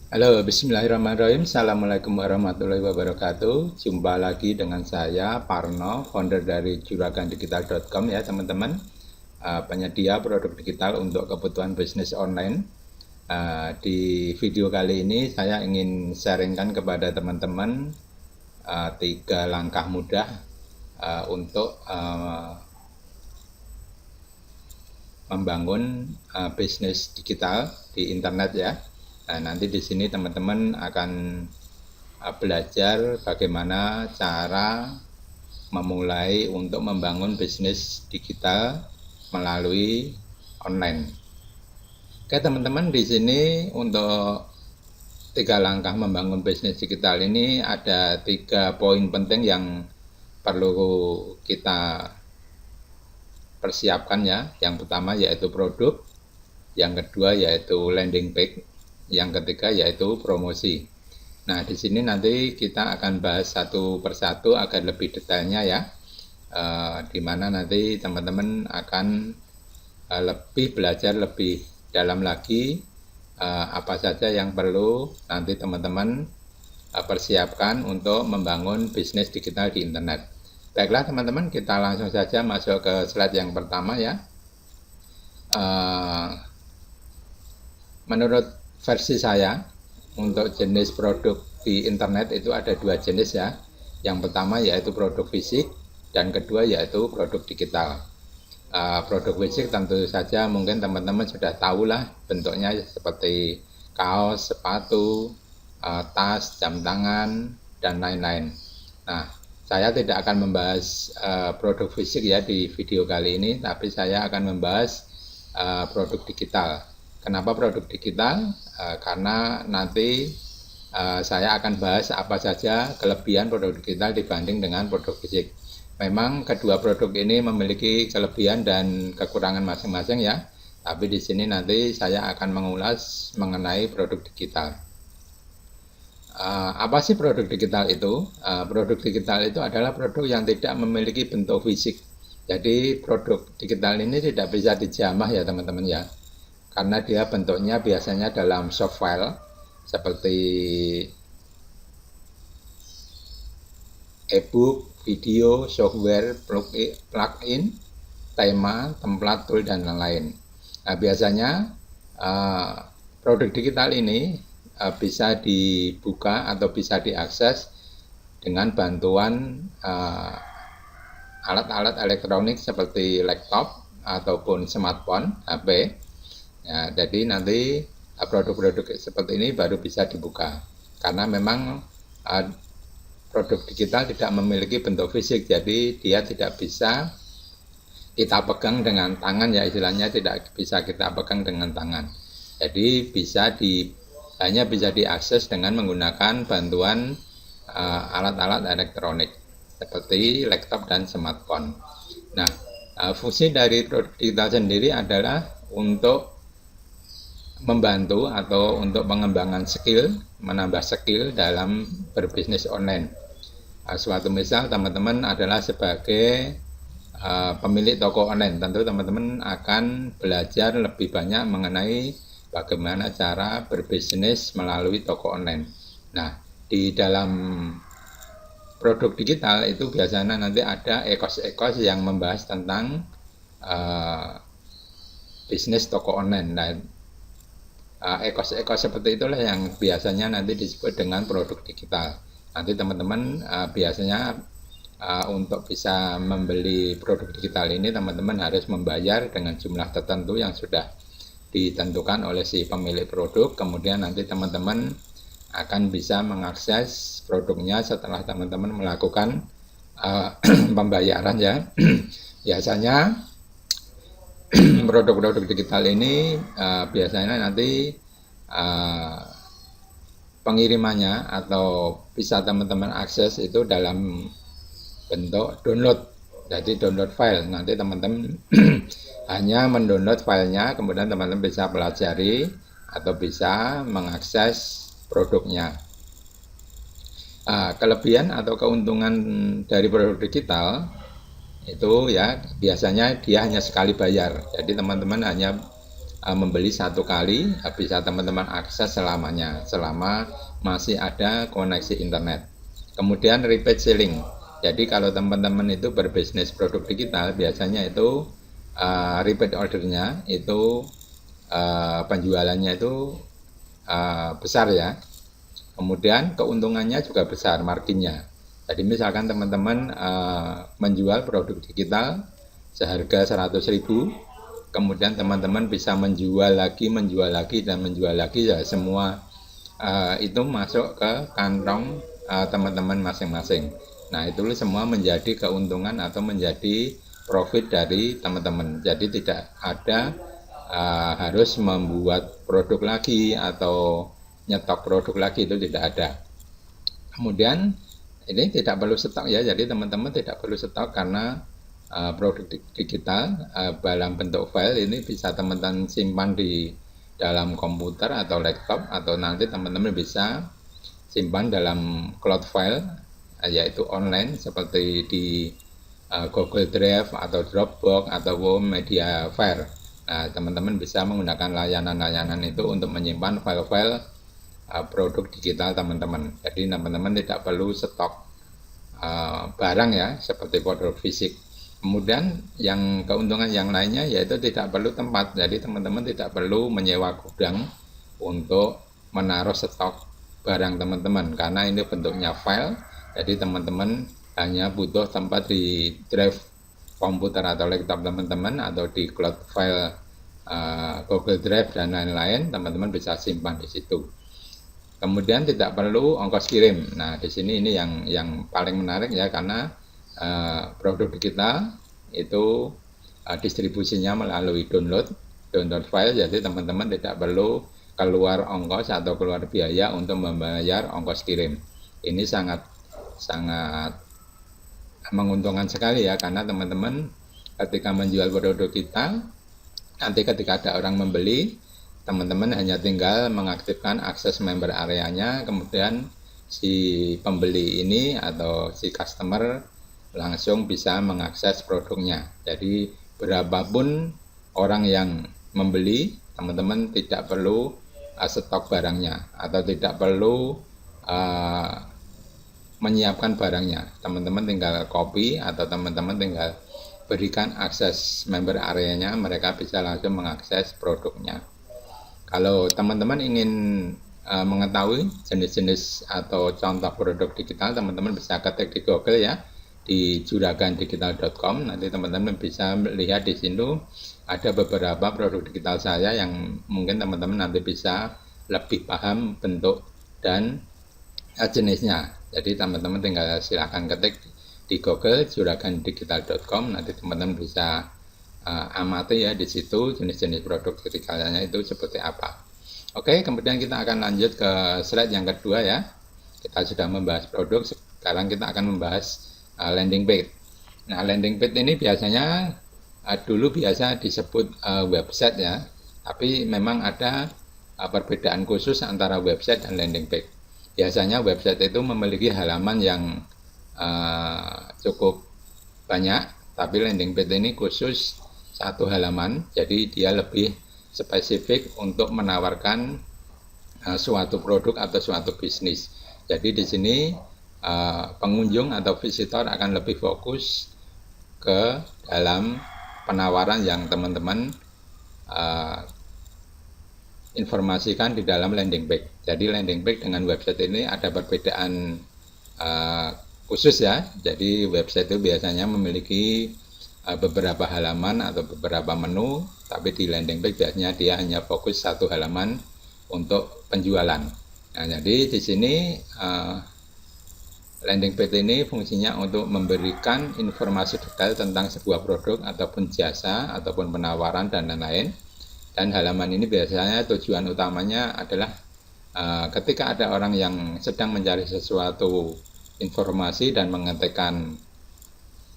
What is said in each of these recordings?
Halo, bismillahirrahmanirrahim. Assalamualaikum warahmatullahi wabarakatuh. Jumpa lagi dengan saya, Parno, founder dari juragandigital.com ya teman-teman. Penyedia produk digital untuk kebutuhan bisnis online. Di video kali ini saya ingin sharingkan kepada teman-teman 3 langkah mudah untuk membangun bisnis digital di internet ya. Nah, nanti di sini teman-teman akan belajar bagaimana cara memulai untuk membangun bisnis digital melalui online. Oke teman-teman, di sini untuk 3 langkah membangun bisnis digital ini ada 3 poin penting yang perlu kita persiapkan ya. Yang pertama yaitu produk, yang kedua yaitu landing page, yang ketiga yaitu promosi. Nah, di sini nanti kita akan bahas satu persatu agar lebih detailnya ya, di mana nanti teman-teman akan lebih belajar lebih dalam lagi apa saja yang perlu nanti teman-teman persiapkan untuk membangun bisnis digital di internet. Baiklah teman-teman, kita langsung saja masuk ke slide yang pertama ya. Menurut versi saya, untuk jenis produk di internet itu ada 2 jenis ya. Yang pertama yaitu produk fisik, dan kedua yaitu produk digital. Produk fisik tentu saja mungkin teman-teman sudah tahu lah bentuknya seperti kaos, sepatu, tas, jam tangan, dan lain-lain. Nah, saya tidak akan membahas produk fisik ya di video kali ini, tapi saya akan membahas produk digital. Kenapa produk digital? Karena nanti saya akan bahas apa saja kelebihan produk digital dibanding dengan produk fisik. Memang kedua produk ini memiliki kelebihan dan kekurangan masing-masing ya. Tapi di sini nanti saya akan mengulas mengenai produk digital. Apa sih produk digital itu? Produk digital itu adalah produk yang tidak memiliki bentuk fisik. Jadi produk digital ini tidak bisa dijamah ya teman-teman ya. Karena dia bentuknya biasanya dalam soft file seperti e-book, video, software, plugin, tema, template, tool, dan lain-lain. Nah, biasanya produk digital ini bisa dibuka atau bisa diakses dengan bantuan alat-alat elektronik seperti laptop ataupun smartphone, HP. Ya, jadi nanti produk-produk seperti ini baru bisa dibuka. Karena memang produk digital tidak memiliki bentuk fisik, jadi dia tidak bisa kita pegang dengan tangan ya, istilahnya tidak bisa kita pegang dengan tangan. Jadi hanya bisa diakses dengan menggunakan bantuan alat-alat elektronik seperti laptop dan smartphone. Nah, fungsi dari produk digital sendiri adalah untuk membantu atau untuk pengembangan skill, menambah skill dalam berbisnis online. Suatu misal teman-teman adalah sebagai pemilik toko online, tentu teman-teman akan belajar lebih banyak mengenai bagaimana cara berbisnis melalui toko online. Nah, di dalam produk digital itu biasanya nanti ada ekos-ekos yang membahas tentang bisnis toko online. Nah, ekos-ekos seperti itulah yang biasanya nanti disebut dengan produk digital. Nanti teman-teman biasanya untuk bisa membeli produk digital ini teman-teman harus membayar dengan jumlah tertentu yang sudah ditentukan oleh si pemilik produk. Kemudian nanti teman-teman akan bisa mengakses produknya setelah teman-teman melakukan pembayaran ya. Biasanya produk-produk digital ini biasanya nanti pengirimannya atau bisa teman-teman akses itu dalam bentuk download. Jadi download file, nanti teman-teman hanya mendownload filenya, kemudian teman-teman bisa pelajari atau bisa mengakses produknya. Kelebihan atau keuntungan dari produk digital itu ya biasanya dia hanya sekali bayar. Jadi teman-teman hanya membeli satu kali, bisa teman-teman akses selamanya, selama masih ada koneksi internet. Kemudian repeat selling. Jadi kalau teman-teman itu berbisnis produk digital, biasanya itu repeat ordernya itu penjualannya itu besar ya. Kemudian keuntungannya juga besar, marginnya. Jadi misalkan teman-teman menjual produk digital seharga 100.000, kemudian teman-teman bisa menjual lagi, dan menjual lagi, ya semua itu masuk ke kantong teman-teman masing-masing. Nah, itu semua menjadi keuntungan atau menjadi profit dari teman-teman. Jadi tidak ada harus membuat produk lagi atau nyetok produk lagi, itu tidak ada. Kemudian ini tidak perlu stok ya, jadi teman-teman tidak perlu stok karena produk digital dalam bentuk file ini bisa teman-teman simpan di dalam komputer atau laptop, atau nanti teman-teman bisa simpan dalam cloud file, yaitu online seperti di Google Drive atau Dropbox atau Mediafire. Nah, teman-teman bisa menggunakan layanan-layanan itu untuk menyimpan file-file produk digital teman-teman. Jadi teman-teman tidak perlu stok barang ya, seperti produk fisik. Kemudian yang keuntungan yang lainnya yaitu tidak perlu tempat. Jadi teman-teman tidak perlu menyewa gudang untuk menaruh stok barang teman-teman, karena ini bentuknya file. Jadi teman-teman hanya butuh tempat di drive komputer atau laptop teman-teman, atau di cloud file Google Drive dan lain-lain, teman-teman bisa simpan di situ. Kemudian tidak perlu ongkos kirim. Nah, di sini ini yang paling menarik ya, karena produk digital itu distribusinya melalui download file, jadi teman-teman tidak perlu keluar ongkos atau keluar biaya untuk membayar ongkos kirim. Ini sangat menguntungkan sekali ya, karena teman-teman ketika menjual produk kita, nanti ketika ada orang membeli, teman-teman hanya tinggal mengaktifkan akses member areanya, kemudian si pembeli ini atau si customer langsung bisa mengakses produknya. Jadi berapapun orang yang membeli, teman-teman tidak perlu stok barangnya atau tidak perlu menyiapkan barangnya. Teman-teman tinggal copy atau teman-teman tinggal berikan akses member areanya, mereka bisa langsung mengakses produknya. Kalau teman-teman ingin mengetahui jenis-jenis atau contoh produk digital, teman-teman bisa ketik di Google ya, di juragandigital.com. Nanti teman-teman bisa melihat di sini ada beberapa produk digital saya yang mungkin teman-teman nanti bisa lebih paham bentuk dan jenisnya. Jadi teman-teman tinggal silakan ketik di Google juragandigital.com, nanti teman-teman bisa amati ya di situ jenis-jenis produk digitalnya itu seperti apa. Oke, kemudian kita akan lanjut ke slide yang kedua ya. Kita sudah membahas produk, sekarang kita akan membahas landing page. Nah, landing page ini biasanya dulu biasa disebut website ya, tapi memang ada perbedaan khusus antara website dan landing page. Biasanya website itu memiliki halaman yang cukup banyak, tapi landing page ini khusus satu halaman, jadi dia lebih spesifik untuk menawarkan suatu produk atau suatu bisnis. Jadi di sini pengunjung atau visitor akan lebih fokus ke dalam penawaran yang teman-teman informasikan di dalam landing page. Jadi landing page dengan website ini ada perbedaan khusus ya. Jadi website itu biasanya memiliki beberapa halaman atau beberapa menu, tapi di landing page biasanya dia hanya fokus satu halaman untuk penjualan. Nah, jadi di sini landing page ini fungsinya untuk memberikan informasi detail tentang sebuah produk ataupun jasa ataupun penawaran dan lain-lain. Dan halaman ini biasanya tujuan utamanya adalah ketika ada orang yang sedang mencari sesuatu informasi dan mengetikkan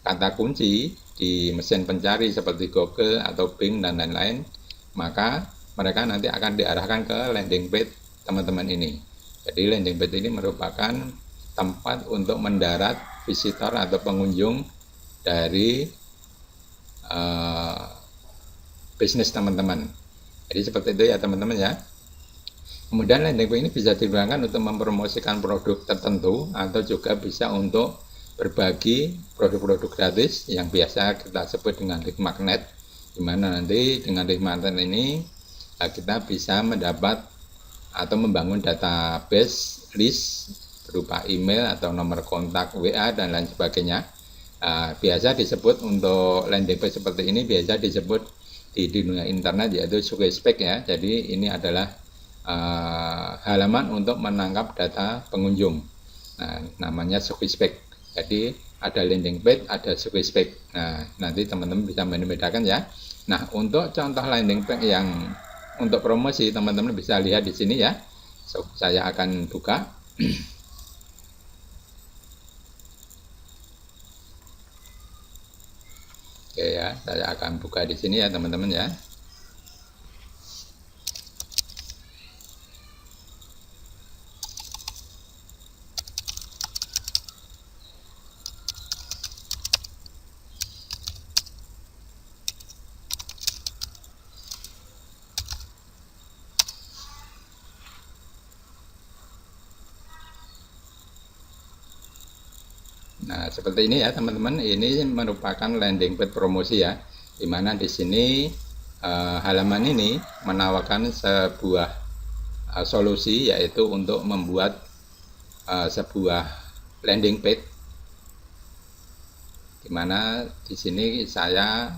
kata kunci di mesin pencari seperti Google atau Bing dan lain-lain, maka mereka nanti akan diarahkan ke landing page teman-teman ini. Jadi landing page ini merupakan tempat untuk mendarat visitor atau pengunjung dari bisnis teman-teman. Jadi seperti itu ya teman-teman ya. Kemudian landing page ini bisa digunakan untuk mempromosikan produk tertentu atau juga bisa untuk berbagi produk-produk gratis yang biasa kita sebut dengan link magnet, di mana nanti dengan link magnet ini kita bisa mendapat atau membangun database list berupa email atau nomor kontak WA dan lain sebagainya. Biasa disebut untuk landing page seperti ini biasa disebut di dunia internet yaitu success page ya. Jadi ini adalah halaman untuk menangkap data pengunjung. Nah, namanya success page. Jadi ada landing page, ada success page. Nah, nanti teman-teman bisa membedakan ya. Nah, untuk contoh landing page yang untuk promosi teman-teman bisa lihat di sini ya. Saya akan buka. Oke ya, saya akan buka di sini ya teman-teman ya. Nah, seperti ini ya teman-teman, ini merupakan landing page promosi ya, dimana di sini halaman ini menawarkan sebuah solusi yaitu untuk membuat sebuah landing page, dimana di sini saya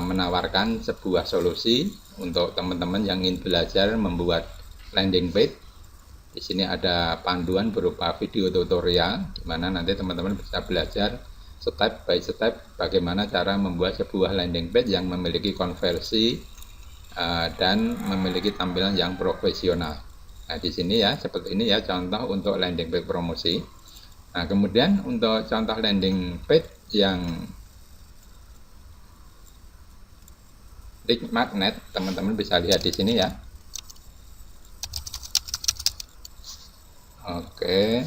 menawarkan sebuah solusi untuk teman-teman yang ingin belajar membuat landing page. Di sini ada panduan berupa video tutorial, di mana nanti teman-teman bisa belajar step by step bagaimana cara membuat sebuah landing page yang memiliki konversi dan memiliki tampilan yang profesional. Nah, di sini ya, seperti ini ya contoh untuk landing page promosi. Nah, kemudian untuk contoh landing page yang link magnet, teman-teman bisa lihat di sini ya. Oke.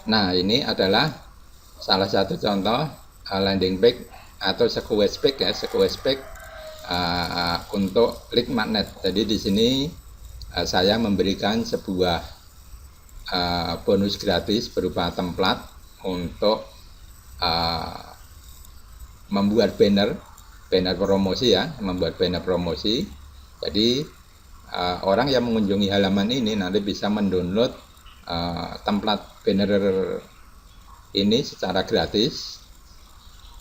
Nah, ini adalah salah satu contoh landing page atau sequence page ya, sequence page untuk link magnet. Jadi di sini saya memberikan sebuah bonus gratis berupa template untuk membuat banner promosi ya, membuat banner promosi. Jadi orang yang mengunjungi halaman ini nanti bisa mendownload template banner ini secara gratis,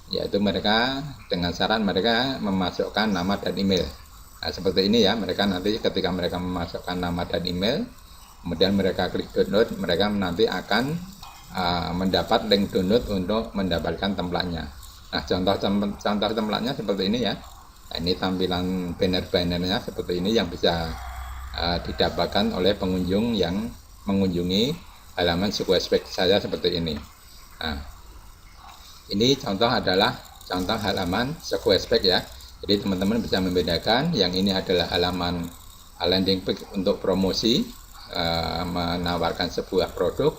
yaitu mereka dengan syarat mereka memasukkan nama dan email. Nah, seperti ini ya, mereka nanti ketika mereka memasukkan nama dan email, kemudian mereka klik download, mereka nanti akan mendapat link download untuk mendapatkan templatenya. Nah, contoh templatenya seperti ini ya. Nah, ini tampilan banner-bannernya seperti ini yang bisa didapatkan oleh pengunjung yang mengunjungi halaman sequence page saya seperti ini. Nah, ini contoh adalah contoh halaman sequence page ya. Jadi teman-teman bisa membedakan, yang ini adalah halaman landing page untuk promosi, menawarkan sebuah produk.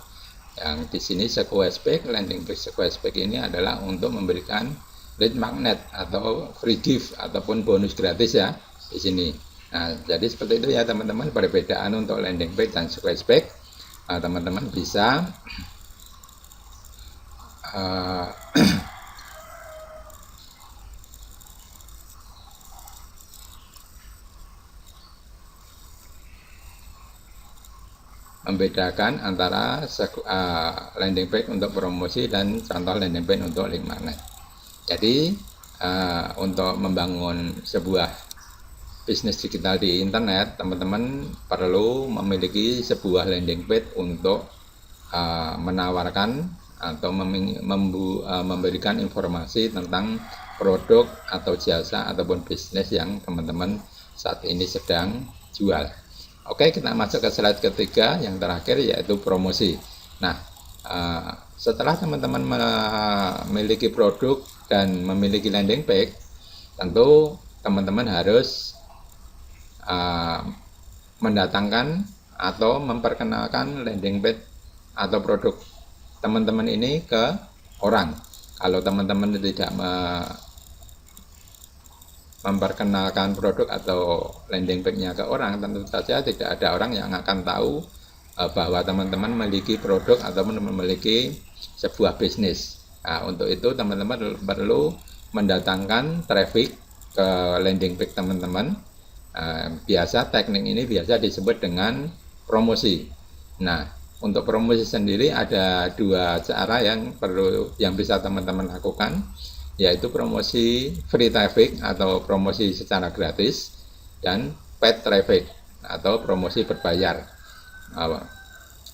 Yang di sini sequence page, landing page sequence page ini adalah untuk memberikan lead magnet atau free gift ataupun bonus gratis ya di sini. Nah, jadi seperti itu ya teman-teman, perbedaan untuk landing page dan sequence page. Teman-teman bisa membedakan antara landing page untuk promosi dan contoh landing page untuk link magnet. Jadi untuk membangun sebuah bisnis digital di internet, teman-teman perlu memiliki sebuah landing page untuk menawarkan atau memberikan informasi tentang produk atau jasa ataupun bisnis yang teman-teman saat ini sedang jual. Oke, kita masuk ke slide ketiga yang terakhir, yaitu promosi. Nah, setelah teman-teman memiliki produk dan memiliki landing page, tentu teman-teman harus mendatangkan atau memperkenalkan landing page atau produk teman-teman ini ke orang. Kalau teman-teman tidak memperkenalkan produk atau landing page-nya ke orang, tentu saja tidak ada orang yang akan tahu bahwa teman-teman memiliki produk atau memiliki sebuah bisnis. Nah, untuk itu teman-teman perlu mendatangkan traffic ke landing page teman-teman. Biasa teknik ini biasa disebut dengan promosi. Nah, untuk promosi sendiri ada dua cara yang bisa teman-teman lakukan, yaitu promosi free traffic atau promosi secara gratis, dan paid traffic atau promosi berbayar.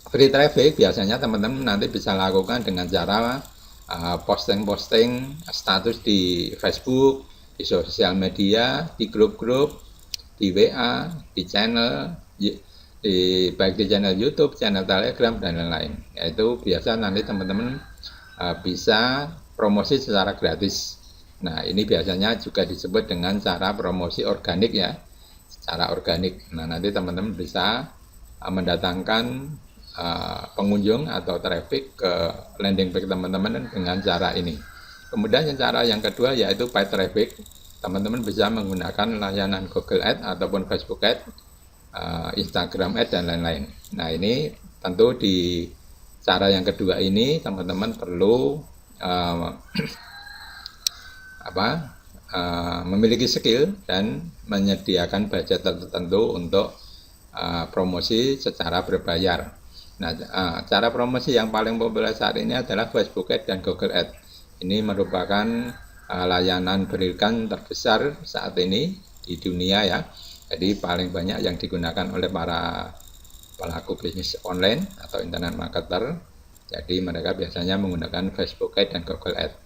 Free traffic biasanya teman-teman nanti bisa lakukan dengan cara posting-posting status di Facebook, di sosial media, di grup-grup, di WA, di channel, baik di channel YouTube, channel Telegram, dan lain-lain. Yaitu biasa nanti teman-teman bisa promosi secara gratis. Nah, ini biasanya juga disebut dengan cara promosi organik ya, secara organik. Nah, nanti teman-teman bisa mendatangkan pengunjung atau traffic ke landing page teman-teman dengan cara ini. Kemudian cara yang kedua yaitu paid traffic. Teman-teman bisa menggunakan layanan Google Ads ataupun Facebook Ads, Instagram Ads, dan lain-lain. Nah, ini tentu di cara yang kedua ini teman-teman perlu memiliki skill dan menyediakan budget tertentu untuk promosi secara berbayar. Nah, cara promosi yang paling populer saat ini adalah Facebook Ads dan Google Ads. Ini merupakan layanan beriklan terbesar saat ini di dunia ya. Jadi paling banyak yang digunakan oleh para pelaku bisnis online atau internet marketer. Jadi mereka biasanya menggunakan Facebook Ads dan Google Ads.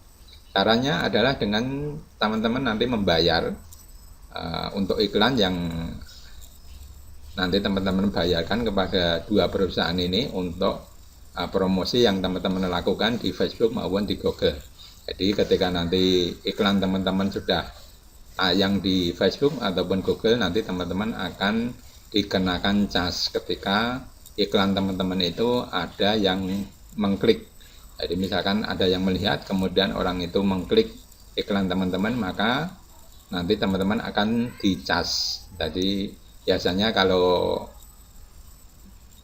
Caranya adalah dengan teman-teman nanti membayar untuk iklan yang nanti teman-teman bayarkan kepada dua perusahaan ini untuk promosi yang teman-teman lakukan di Facebook maupun di Google. Jadi ketika nanti iklan teman-teman sudah tayang di Facebook ataupun Google, nanti teman-teman akan dikenakan cas ketika iklan teman-teman itu ada yang mengklik. Jadi misalkan ada yang melihat, kemudian orang itu mengklik iklan teman-teman, maka nanti teman-teman akan dicas. Jadi biasanya kalau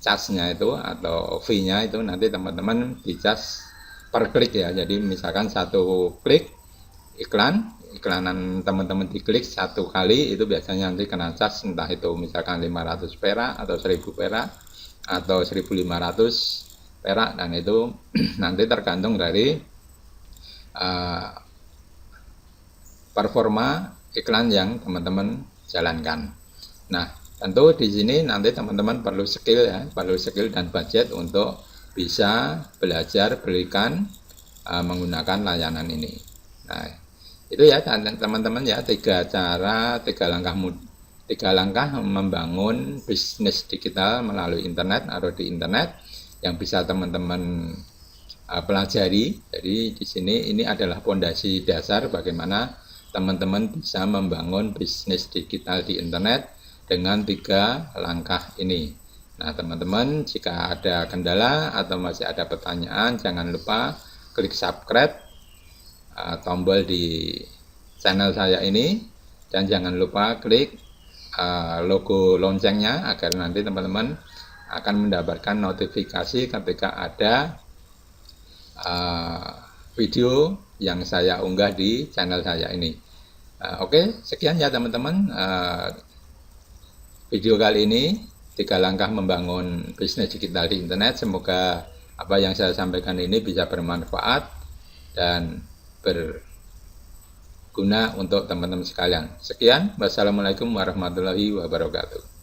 casnya itu atau fee-nya itu nanti teman-teman dicas per klik ya. Jadi misalkan satu klik iklanan teman-teman diklik satu kali itu biasanya nanti kena cas, entah itu misalkan 500 perak atau 1000 perak atau 1500 perak, dan itu nanti tergantung dari performa iklan yang teman-teman jalankan. Nah, tentu di sini nanti teman-teman perlu skill ya, perlu skill dan budget untuk bisa belajar berikan menggunakan layanan ini. Nah, itu ya teman-teman ya, tiga langkah membangun bisnis digital melalui internet atau di internet yang bisa teman-teman pelajari. Jadi di sini ini adalah fondasi dasar bagaimana teman-teman bisa membangun bisnis digital di internet dengan tiga langkah ini. Nah, teman-teman, jika ada kendala atau masih ada pertanyaan, jangan lupa klik subscribe tombol di channel saya ini, dan jangan lupa klik logo loncengnya agar nanti teman-teman akan mendapatkan notifikasi ketika ada video yang saya unggah di channel saya ini. Oke, sekian ya teman-teman video kali ini, 3 langkah membangun bisnis digital di internet. Semoga apa yang saya sampaikan ini bisa bermanfaat dan berguna untuk teman-teman sekalian. Sekian, wassalamualaikum warahmatullahi wabarakatuh.